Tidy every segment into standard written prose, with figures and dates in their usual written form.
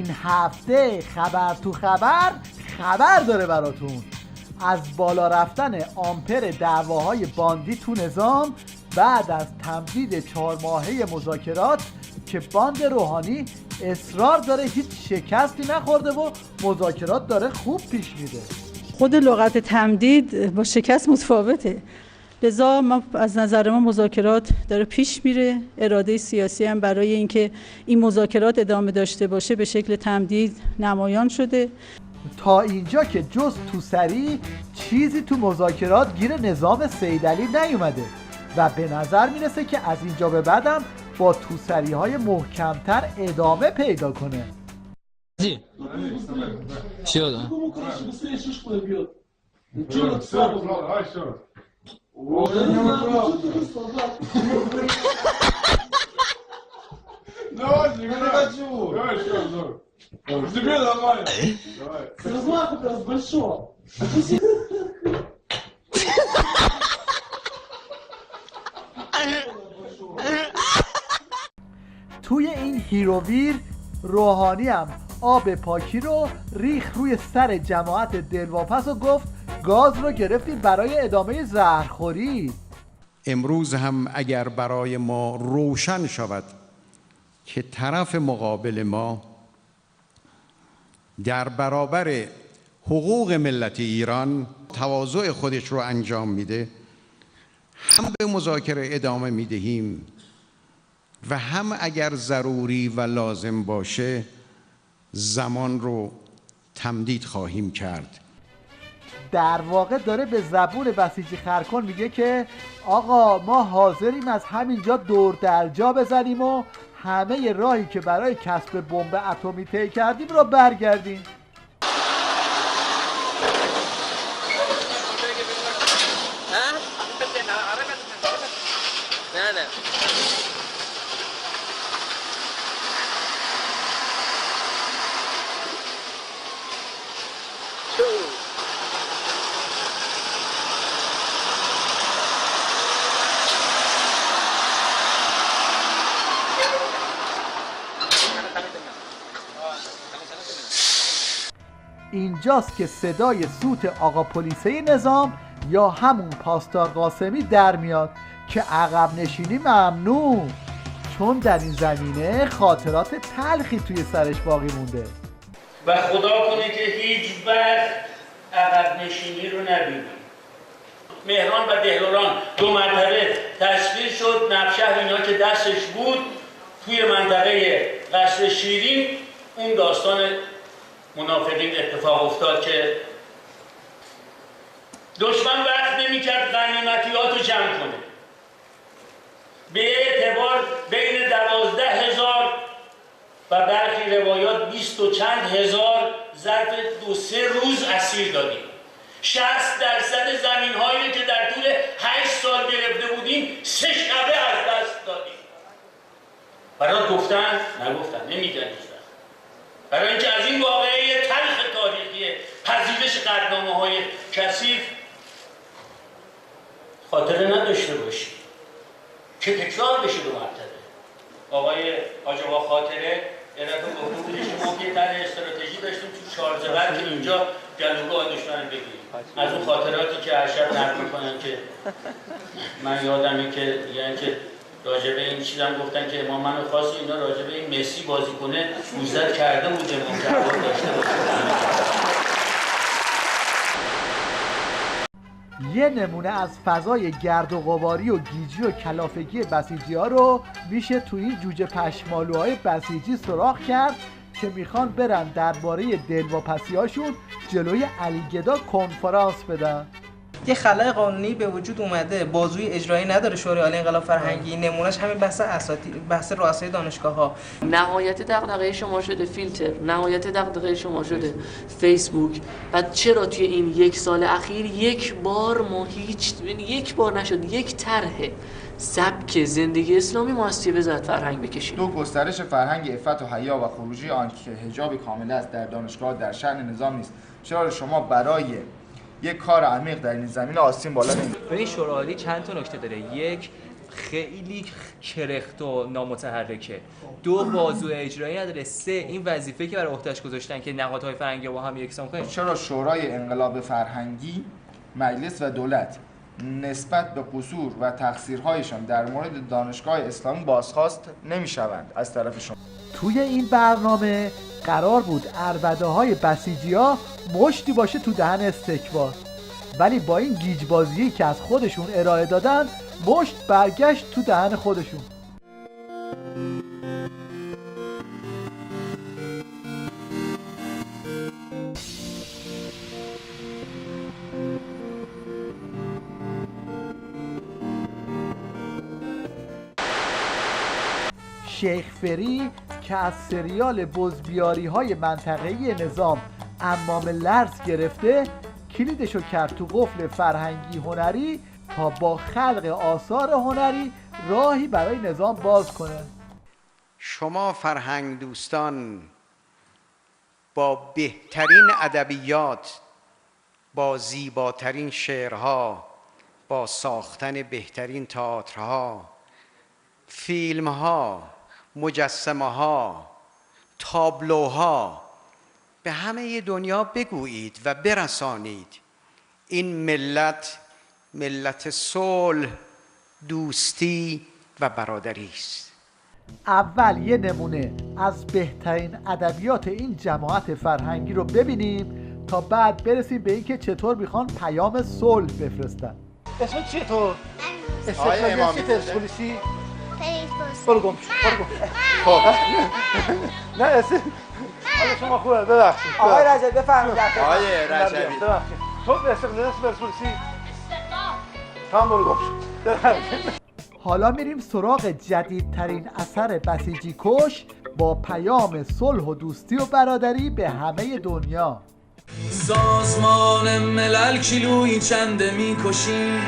این هفته خبر تو خبر داره براتون از بالا رفتن آمپر دعواهای باندی تو نظام بعد از تمدید 4 ماهه مذاکرات که باند روحانی اصرار داره هیچ شکستی نخورده و مذاکرات داره خوب پیش میره. خود لغت تمدید با شکست متفاوته، لذا ما از نظر ما مذاکرات داره پیش میره. اراده سیاسی هم برای اینکه این مذاکرات ادامه داشته باشه به شکل تمدید نمایان شده. تا اینجا که جز توسری چیزی تو مذاکرات گیر نظام سیدعلی نیومده و به نظر میرسه که از اینجا به بعدم با توسری های محکمتر ادامه پیدا کنه. توی این هیروویر روحانی هم آب پاکی رو ریخ روی سر جماعت دلواپس و گفت گاز رو گرفتیم برای ادامه زهرخوری. امروز هم اگر برای ما روشن شود که طرف مقابل ما در برابر حقوق ملت ایران تواضع خودش رو انجام میده، هم به مذاکره ادامه میدهیم و هم اگر ضروری و لازم باشه زمان رو تمدید خواهیم کرد. در واقع داره به زبون بسیجی خرکن میگه که آقا ما حاضریم از همینجا دور در جا بزنیم و همه راهی که برای کسب بمب اتمی طی کردیم رو برگردیم. اینجاست که صدای سوت آقا پلیسه نظام یا همون پاسدار قاسمی در میاد که عقب نشینی ممنوع، چون در این زمینه خاطرات تلخی توی سرش باقی مونده و خدا کنه که هیچ وقت عقب نشینی رو نبینیم. مهران و دهلوران 2 مرتبه تشکیل شد، نبشهر اینا که دستش بود توی منطقه قصر شیرین اون داستان منافقین اتفاق افتاد که دشمن وقت نمی‌کرد غنیمتیات رو جمع کنه. به اعتبار بین 12,000 و برخی روایات 20 و چند هزار ظرف 2-3 روز اسیر دادیم. 60% زمین‌هایی که در طول 8 سال گرفته بودیم 3 شبه از دست دادیم. برای گفتن نگفتن نمیگن. برای اینکه از این واقعه تلخ تاریخی پذیرش قطعنامه‌های کثیف خاطره نداشته باشی که تکرار بشه 2 مرتبه. آقای حاج آقا خاطره یه دفعه گفته بودش که ما که طرح استراتژی داشتیم تو شارژور که اینجا جلوگاه دشمن بگیریم. از اون خاطراتی که هر شب نقل می‌کنن که من یادمه که یعنی که راجع به این چیزام گفتن که امام منو خواست اینا راجع به این مسی بازی کنه موزت کرده بود امام که حوال داشته باشه. یه نمونه از فضای گرد و غباری و گیجی و کلافگی بسیجی ها رو میشه تو این جوجه پشمالوهای بسیجی سراغ کرد که میخوان برن درباره دلواپسی هاشون جلوی علی گدا کنفرانس بدن. یه خلای قانونی به وجود اومده، بازوی اجرایی نداره شورای عالی انقلاب فرهنگی، نمونهش همین بحث رؤسای دانشگاه‌ها. نهایت دغدغه شما شده فیلتر، نهایت دغدغه شما شده فیسبوک. بعد چرا توی این 1 سال اخیر یک بار ما یک بار نشد یک طرح سبک زندگی اسلامی ما از توی وزارت فرهنگ بکشیم؟ 2 گسترش فرهنگ عفت و حیا و خروجی آن که حجاب کامل است در دانشگاه در شأن نظام نیست. چرا شما برای یک کار عمیق در این زمینه آستین بالا نمی‌ذارید؟ این شورای عالی چند تا نکته داره. 1 خیلی کرخت و نامتحرکه. 2 بازو اجرایی نداره. 3 این وظیفه که برای عهده‌اش گذاشتن که نهادهای فرهنگی با هم یکسان کنه. چرا شورای انقلاب فرهنگی، مجلس و دولت نسبت به قصور و تقصیرهایشان در مورد دانشگاه اسلامی بازخواست نمی‌شوند از طرف شما؟ توی این برنامه قرار بود عربده‌های بسیجی‌ها مشتی باشه تو دهن استکبار، ولی با این گیجبازی که از خودشون ارائه دادن مشت برگشت تو دهن خودشون. شیخ فری که از سریال بزبیاری های منطقه‌ای نظام عمام لرز گرفته، کلیدشو کرد تو قفل فرهنگی هنری تا با خلق آثار هنری راهی برای نظام باز کنه. شما فرهنگ دوستان با بهترین ادبیات، با زیباترین شعرها، با ساختن بهترین تئاترها، فیلمها، مجسمه‌ها، تابلوها به همه دنیا بگویید و برسانید این ملت ملت صلح، دوستی و برادری است. اول یه نمونه از بهترین ادبیات این جماعت فرهنگی رو ببینیم تا بعد برسیم به اینکه چطور میخوان پیام صلح بفرستن. اسمت چیه تو؟ استقلالیتی پرسپولیسی؟ برو گم خب نه اسم حالا شما خوبه ببخشید. آقای رجبی بفرمایید. آقای رجبی تو استقلالیتی پرسپولیسی؟ تمام برو گم شد. حالا میریم سراغ جدیدترین اثر بسیجی کش با پیام صلح و دوستی و برادری به همه دنیا. سازمان ملل کیلویی چنده میکشیم،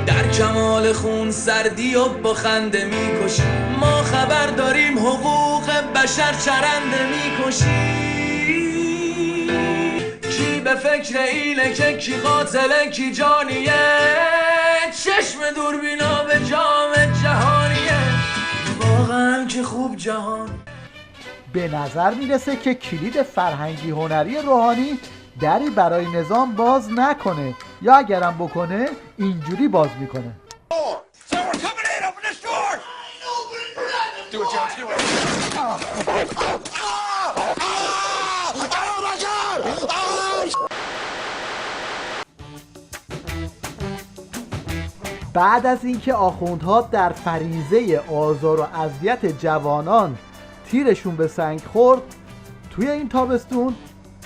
در کمال خون سردی و با خنده میکشیم. ما خبر داریم حقوق بشر چرنده میکشیم. کی به فکر اینه که کی قاتله کی جانیه، چشم دوربینا به جام جهانیه. واقعا که خوب جهان. به نظر میرسه که کلید فرهنگی هنری روحانی دری برای نظام باز نکنه، یا اگرم بکنه اینجوری باز میکنه. بعد از اینکه آخوندها در فریضه آزار و اذیت جوانان تیرشون به سنگ خورد، توی این تابستون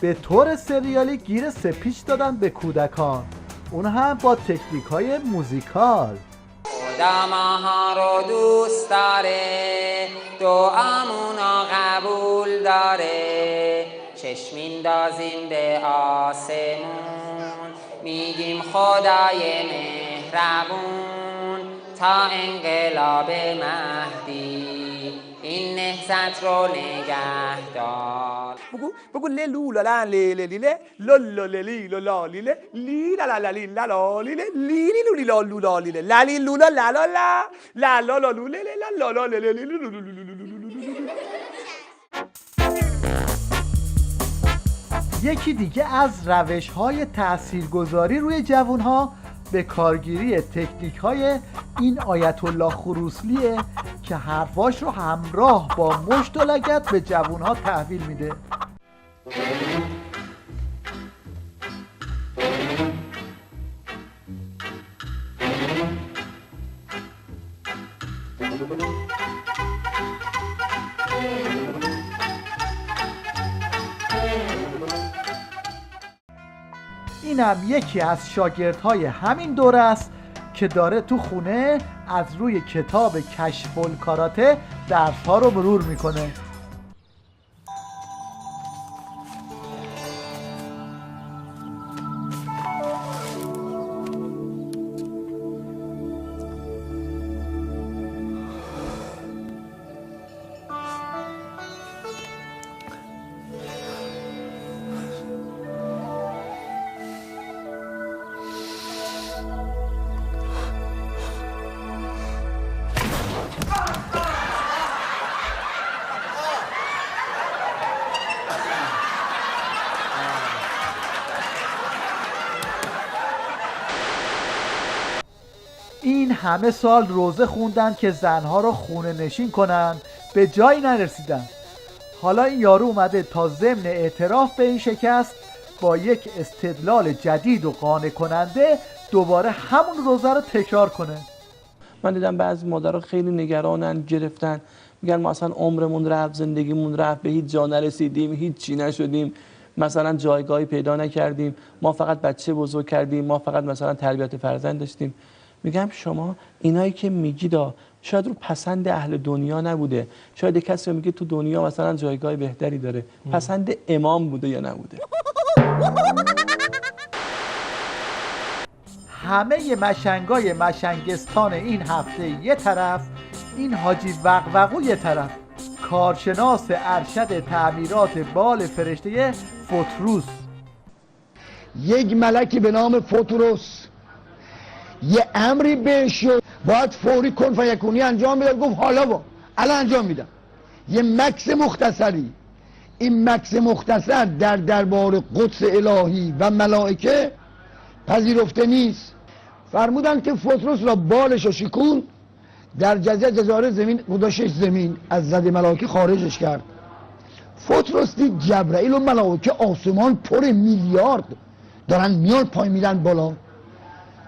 به طور سریالی گیر سپیچ دادن به کودکان، اون هم با تکنیک های موزیکال. خدا ماها رو دوست داره، دعامونو قبول داره. چشمین دازیم به آسمون، میگیم خدای مهربون. تا انقلاب مهدی این نهضت رو نگه دار. بگو لولو لا لیله لیله لولو لیلی لولا لیله لیلا لا لا لیلا لا لیله لیلی لولی لا لولا لیله لالی لولا لا لا لا لا لا لا لوله لا لا لا یکی دیگه از روش‌های تاثیرگذاری روی جوان‌ها به کارگیری تکنیک‌های این آیت الله خروسلیه که حرفاش رو همراه با مشت و لگد به جوان‌ها تحویل میده. اینم یکی از شاگردهای همین دوره است که داره تو خونه از روی کتاب کشف الکاراته درس‌ها رو مرور میکنه. این همه سال روزه خوندن که زنها رو خونه نشین کنن، به جایی نرسیدن. حالا این یارو اومده تا ضمن اعتراف به این شکست با یک استدلال جدید و قانع کننده دوباره همون روزه رو تکرار کنه. من دیدم بعضی مادرها خیلی نگرانن، گرفتن، میگن ما اصلا عمرمون رفت، زندگیمون رفت، به هیچ جا نرسیدیم، هیچ چی نشدیم، مثلا جایگاهی پیدا نکردیم، ما فقط بچه بزرگ کردیم، ما فقط مثلا تربیت فرزند داشتیم. میگم شما اینایی که میگید شاید رو پسند اهل دنیا نبوده، شاید کسی میگه تو دنیا مثلا جایگاه بهتری داره، پسند امام بوده یا نبوده. همه مشنگای مشنگستان این هفته یه طرف، این حاجی وقوقو یه طرف. کارشناس ارشد تعمیرات بال فرشته فوتروس. یک ملکی به نام فوتروس یه امری بهش شد باید فوری کن فیکونی انجام میداد، گفت حالا با الان انجام میدم. یه مکث مختصری، این مکث مختصر در دربار قدس الهی و ملائکه پذیرفته نیست. فرمودن که فوتروس را بالش و شکون در جزیره زمین گذاشتش زمین، از زده ملائکه خارجش کرد. فوتروس دید جبرائیل و ملائکه آسمان پر میلیارد دارن میان پای میرن بالا.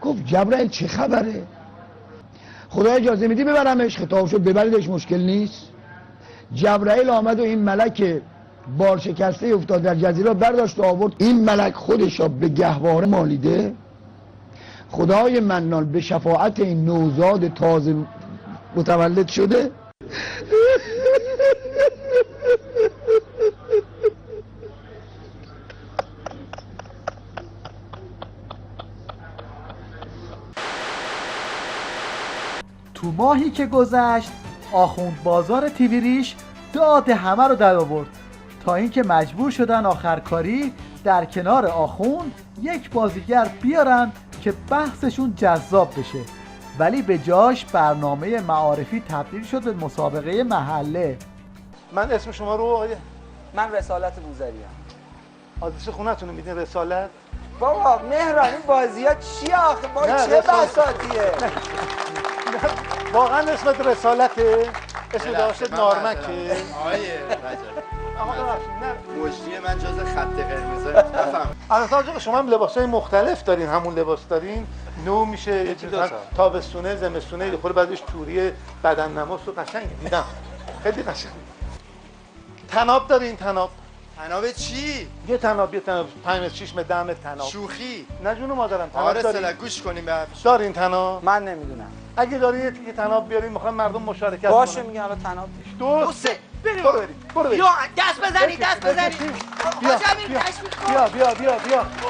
گفت جبرائیل چه خبره؟ خدا اجازه میدی ببرمش؟ خطاب شد ببریدش، مشکل نیست. جبرائیل آمد و این ملک بال شکسته افتاد در جزیره برداشت و آورد. این ملک خودش را به گهواره مالیده. خدای منان به شفاعت این نوزاد تازه متولد شده تو ماهی که گذشت آخوند بازار تیویریش داد همه رو در آورد تا اینکه مجبور شدن آخرکاری در کنار آخوند یک بازیگر بیارن که بحثشون جذاب بشه، ولی به جاش برنامه معارفی تبدیل شد به مسابقه محله. من اسم شما رو آقای؟ من رسالت بوزری ام. آدرس خونتون رو میدین رسالت؟ بابا مهران این بازی ها چیه آخه؟ با چه بساطیه؟ واقعا اسمت رسالته؟ اسم داشت نارمکه؟ آقای رجب مجری من جز خط قرمزه نفهم. البته شما هم لباسای مختلف دارین، همون لباس دارین، نو میشه تابستونه زمستونه یه خورده بعدش توری بدن نماست و قشنگه. دیدم خیلی قشنگه. تناب دارین؟ تناب چی؟ یه تناب 5 متر 6 متر 10 متر تناب. شوخی؟ نه جون مادرم. تناب آره دارین؟ سلا گوش کنیم به حرفش. دارین تناب؟ من نمیدونم. اگه داری یه تناب بیارین میخوام مردم مشارکت باشه میگم الان تناب دو سه برو بریم. یا دست بزنید بیا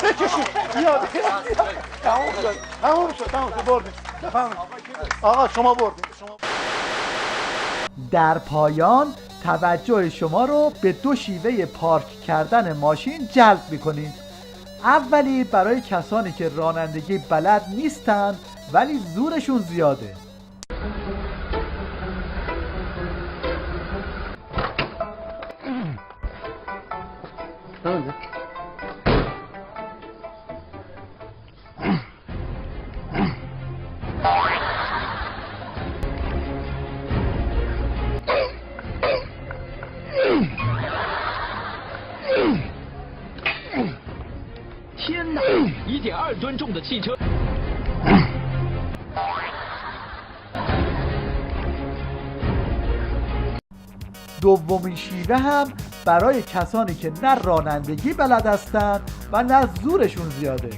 بکشید بیا تموم شد بردیم. بفهمید آقا شما بردیم. در پایان توجه شما رو به دو شیوه پارک کردن ماشین جلب میکنیم. اولی برای کسانی که رانندگی بلد نیستن ولی زورشون زیاده. دومین شیوه هم برای کسانی که نه رانندگی بلد هستند و نه زورشون زیاده.